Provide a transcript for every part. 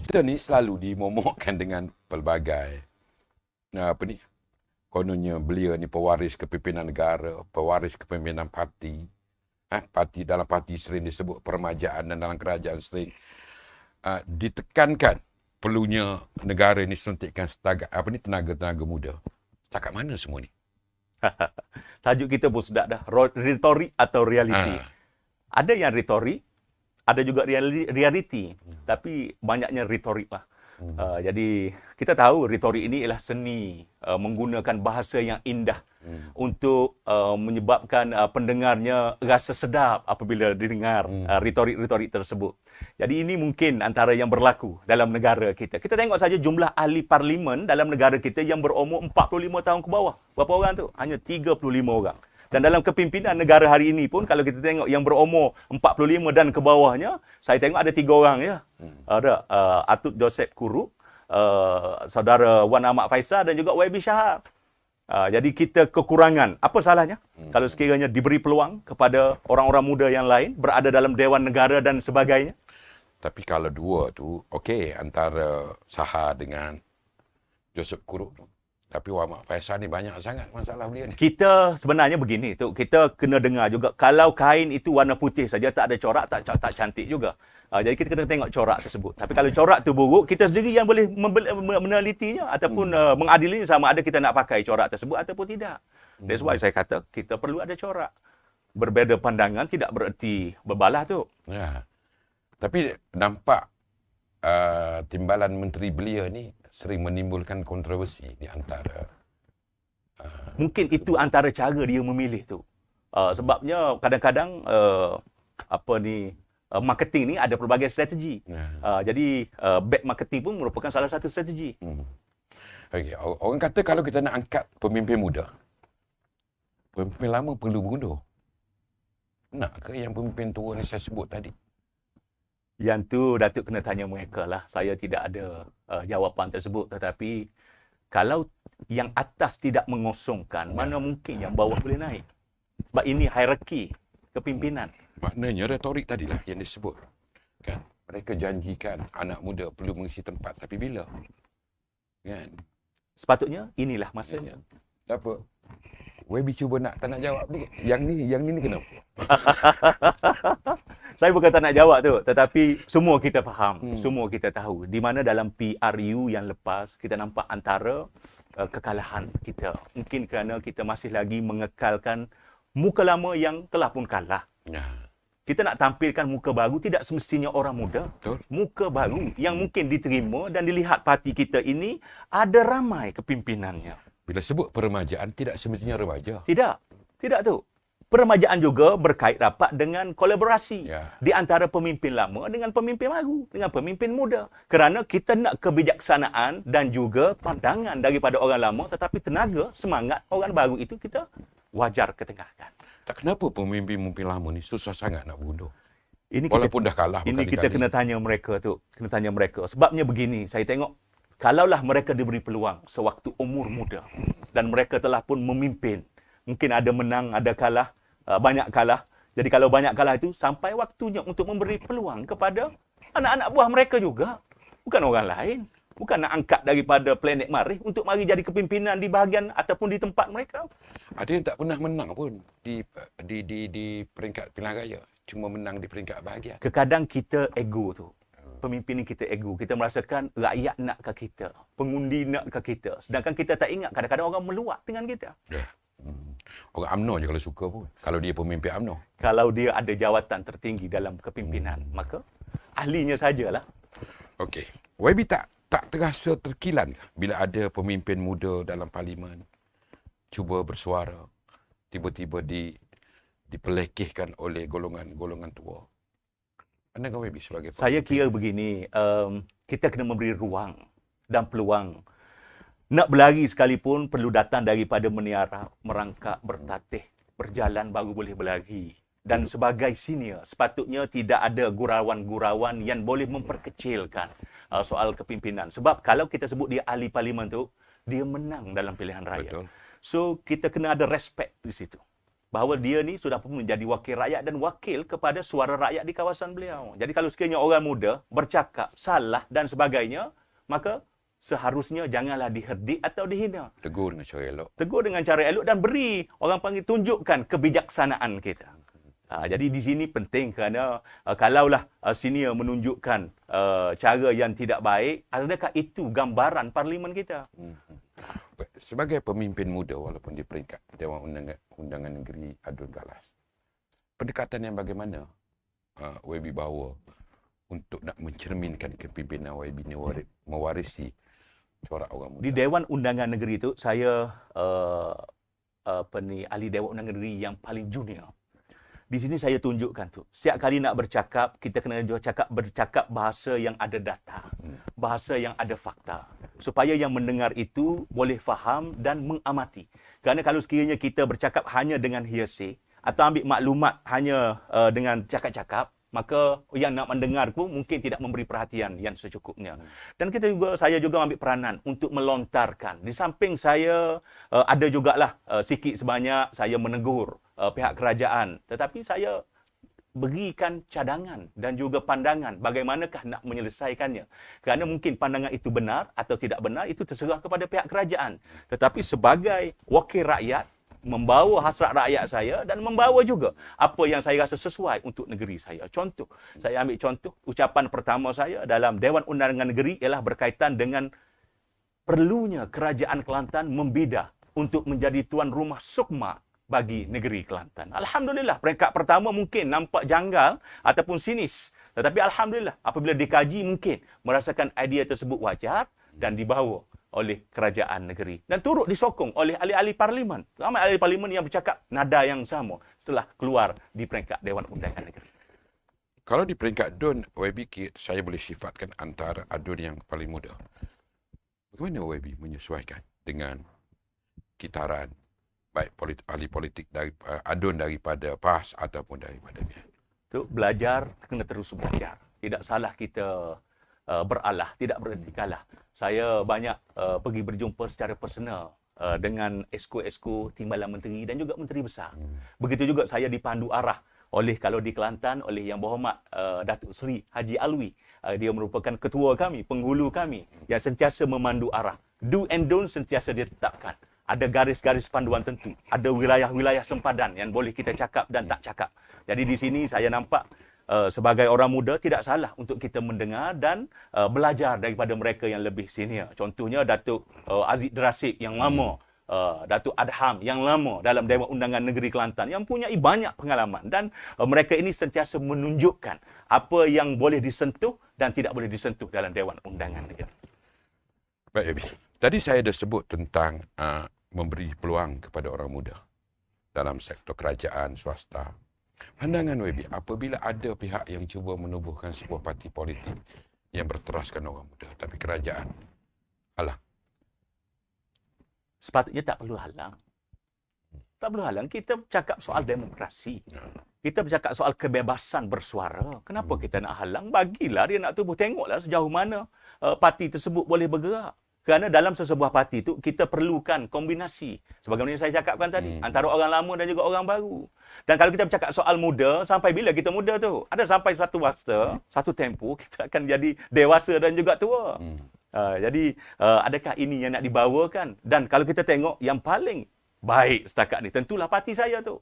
Kita ni selalu dimomokkan dengan pelbagai apa ni, kononnya beliau ni pewaris kepimpinan negara, pewaris kepimpinan parti. Parti dalam parti sering disebut peremajaan dan dalam kerajaan sering ditekankan perlunya negara ni suntikkan tenaga-tenaga muda. Cakap mana semua ni? Tajuk kita pun sedap dah. Retorik atau realiti. Ada yang retorik, ada juga realiti. Tapi banyaknya retorik lah. Jadi kita tahu retorik ini ialah seni menggunakan bahasa yang indah untuk menyebabkan pendengarnya rasa sedap apabila didengar retorik-retorik tersebut. Jadi ini mungkin antara yang berlaku dalam negara kita. Kita tengok saja jumlah ahli parlimen dalam negara kita yang berumur 45 tahun ke bawah. Berapa orang tu? Hanya 35 orang. Dan dalam kepimpinan negara hari ini pun, kalau kita tengok yang berumur 45 dan ke bawahnya, saya tengok ada 3 orang ya. Ada Atut Joseph Kuru, saudara Wan Ahmad Faisal dan juga YB Shahar. Jadi kita kekurangan. Apa salahnya? Kalau sekiranya diberi peluang kepada orang-orang muda yang lain, berada dalam Dewan Negara dan sebagainya. Tapi kalau dua tu, okey, antara Shahar dengan Joseph Kuru tu. Tapi Muhammad Faisal ni banyak sangat masalah beliau ni. Kita sebenarnya begini tu, kita kena dengar juga kalau kain itu warna putih saja tak ada corak tak cantik juga. Jadi kita kena tengok corak tersebut. Tapi kalau corak tu buruk, kita sendiri yang boleh menelitinya ataupun mengadilinya sama ada kita nak pakai corak tersebut ataupun tidak. That's why saya kata kita perlu ada corak. Berbeza pandangan tidak bererti berbalah tu. Ya. Tapi nampak timbalan menteri belia ni sering menimbulkan kontroversi di antara. Mungkin itu antara cara dia memilih tu. Sebabnya kadang-kadang marketing ni ada pelbagai strategi. Jadi bad marketing pun merupakan salah satu strategi. Okay. Orang kata kalau kita nak angkat pemimpin muda, pemimpin lama perlu berundur. Nak ke yang pemimpin tua ni saya sebut tadi? Yang tu Datuk kena tanya mereka lah. Saya tidak ada jawapan tersebut. Tetapi kalau yang atas tidak mengosongkan, mana mungkin yang bawah boleh naik? Sebab ini hierarki kepimpinan. Maknanya retorik tadilah yang disebut. Kan? Mereka janjikan anak muda perlu mengisi tempat. Tapi bila? Kan? Sepatutnya inilah masanya. Tak apa. Webi cuba tak nak jawab ni. Yang ni kenapa? Saya bukan tak nak jawab tu, tetapi semua kita faham, semua kita tahu di mana dalam PRU yang lepas kita nampak antara kekalahan kita. Mungkin kerana kita masih lagi mengekalkan muka lama yang telah pun kalah. Kita nak tampilkan muka baru, tidak semestinya orang muda. Betul. Muka baru yang mungkin diterima dan dilihat parti kita ini ada ramai kepimpinannya. Bila sebut peremajaan, tidak semestinya remaja. Tidak tu. Peremajaan juga berkait rapat dengan kolaborasi di antara pemimpin lama dengan pemimpin baru, dengan pemimpin muda. Kerana kita nak kebijaksanaan dan juga pandangan daripada orang lama, tetapi tenaga, semangat orang baru itu kita wajar ketengahkan. Tak kenapa pemimpin lama ni susah sangat nak berundur? Walaupun dah kalah ini kita kena tanya mereka tu. Kena tanya mereka. Sebabnya begini, saya tengok, kalaulah mereka diberi peluang sewaktu umur muda dan mereka telah pun memimpin, mungkin ada menang, ada kalah, banyak kalah. Jadi kalau banyak kalah itu, sampai waktunya untuk memberi peluang kepada anak-anak buah mereka juga. Bukan orang lain. Bukan nak angkat daripada planet Marikh untuk mari jadi kepimpinan di bahagian ataupun di tempat mereka. Ada yang tak pernah menang pun di peringkat pilihan raya. Cuma menang di peringkat bahagian. Kadang kita ego tu. Pemimpin ni kita ego. Kita merasakan rakyat nak ke kita. Pengundi nak ke kita. Sedangkan kita tak ingat kadang-kadang orang meluak dengan kita. Orang UMNO je kalau suka pun. Kalau dia pemimpin UMNO. Kalau dia ada jawatan tertinggi dalam kepimpinan, maka ahlinya sajalah. Okey. YB tak terasa terkilan bila ada pemimpin muda dalam parlimen cuba bersuara, tiba-tiba dipelekehkan oleh golongan-golongan tua. Pandangan YB sebagai pemimpin? Saya kira begini, kita kena memberi ruang dan peluang. Nak berlari sekalipun perlu datang daripada meniara, merangkak, bertatih, berjalan baru boleh berlari. Dan sebagai senior, sepatutnya tidak ada gurauan-gurauan yang boleh memperkecilkan soal kepimpinan. Sebab kalau kita sebut dia ahli parlimen tu, dia menang dalam pilihan raya. Betul. So, kita kena ada respect di situ. bahawa dia ni sudah pun menjadi wakil rakyat dan wakil kepada suara rakyat di kawasan beliau. Jadi kalau sekiranya orang muda bercakap salah dan sebagainya, maka seharusnya janganlah diherdik atau dihina. Tegur dengan cara elok. Tegur dengan cara elok dan beri, orang panggil, tunjukkan kebijaksanaan kita. Jadi di sini penting kerana kalaulah senior menunjukkan cara yang tidak baik, adakah itu gambaran parlimen kita? Sebagai pemimpin muda walaupun di peringkat Dewan Undangan Negeri Adun Galas, pendekatan yang bagaimana YB bawa untuk nak mencerminkan kepimpinan YB ni mewarisi corak orang muda? Di Dewan Undangan Negeri itu saya ahli Dewan Undangan Negeri yang paling junior. Di sini saya tunjukkan tu. Setiap kali nak bercakap, kita kena bercakap bahasa yang ada data, bahasa yang ada fakta, supaya yang mendengar itu boleh faham dan mengamati. Kerana kalau sekiranya kita bercakap hanya dengan hearsay atau ambil maklumat hanya dengan cakap-cakap, maka yang nak mendengar pun mungkin tidak memberi perhatian yang secukupnya. Dan saya juga ambil peranan untuk melontarkan. Di samping saya ada jugalah sikit sebanyak saya menegur pihak kerajaan, tetapi saya berikan cadangan dan juga pandangan bagaimanakah nak menyelesaikannya. Kerana mungkin pandangan itu benar atau tidak benar, itu terserah kepada pihak kerajaan. Tetapi sebagai wakil rakyat, membawa hasrat rakyat saya dan membawa juga apa yang saya rasa sesuai untuk negeri saya. Contoh, saya ambil contoh, ucapan pertama saya dalam Dewan Undangan Negeri ialah berkaitan dengan perlunya Kerajaan Kelantan membidah untuk menjadi tuan rumah sukma bagi negeri Kelantan. Alhamdulillah, peringkat pertama mungkin nampak janggal ataupun sinis. Tetapi Alhamdulillah, apabila dikaji mungkin merasakan idea tersebut wajar dan dibawa oleh kerajaan negeri. Dan turut disokong oleh ahli-ahli parlimen. Ramai ahli parlimen yang bercakap nada yang sama setelah keluar di peringkat Dewan Undangan Negeri. Kalau di peringkat DUN, YB saya boleh sifatkan antara ADUN yang paling muda. Bagaimana YB menyesuaikan dengan kitaran baik ahli politik dari ADUN daripada PAS ataupun daripada BN? Itu belajar, kena terus belajar. Tidak salah kita beralah, tidak berhenti kalah. Saya banyak pergi berjumpa secara personal dengan esko-esko timbalan menteri dan juga menteri besar. Begitu juga saya dipandu arah oleh, kalau di Kelantan, oleh Yang Berhormat Datuk Seri Haji Alwi. Dia merupakan ketua kami, penghulu kami yang sentiasa memandu arah. Do and don't sentiasa ditetapkan. Ada garis-garis panduan tentu. Ada wilayah-wilayah sempadan yang boleh kita cakap dan tak cakap. Jadi di sini saya nampak sebagai orang muda tidak salah untuk kita mendengar dan belajar daripada mereka yang lebih senior. Contohnya Datuk Aziz Derasik yang lama, Datuk Adham yang lama dalam Dewan Undangan Negeri Kelantan yang mempunyai banyak pengalaman, dan mereka ini sentiasa menunjukkan apa yang boleh disentuh dan tidak boleh disentuh dalam Dewan Undangan Negeri. Baik, YB. Tadi saya dah sebut tentang memberi peluang kepada orang muda dalam sektor kerajaan, swasta. Pandangan YB, apabila ada pihak yang cuba menubuhkan sebuah parti politik yang berteraskan orang muda, tapi kerajaan halang. Sepatutnya tak perlu halang. Tak perlu halang. Kita bercakap soal demokrasi. Kita bercakap soal kebebasan bersuara. Kenapa kita nak halang? Bagilah dia nak tubuh. Tengoklah sejauh mana parti tersebut boleh bergerak. Kerana dalam sesebuah parti itu, kita perlukan kombinasi. Sebagaimana saya cakapkan tadi, antara orang lama dan juga orang baru. Dan kalau kita bercakap soal muda, sampai bila kita muda tu? Ada sampai satu masa, satu tempoh, kita akan jadi dewasa dan juga tua. Jadi, adakah ini yang nak dibawakan? Dan kalau kita tengok, yang paling baik setakat ni, tentulah parti saya tu.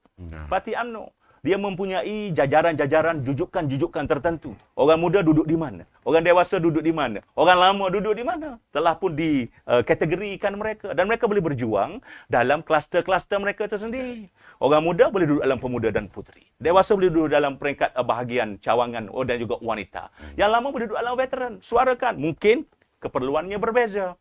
Parti UMNO. Dia mempunyai jajaran-jajaran, jujukan-jujukan tertentu. Orang muda duduk di mana? Orang dewasa duduk di mana? Orang lama duduk di mana? Telah pun dikategorikan mereka. Dan mereka boleh berjuang dalam kluster-kluster mereka tersendiri. Orang muda boleh duduk dalam pemuda dan puteri. Dewasa boleh duduk dalam peringkat bahagian cawangan dan juga wanita. Yang lama boleh duduk dalam veteran. Suarakan. Mungkin keperluannya berbeza.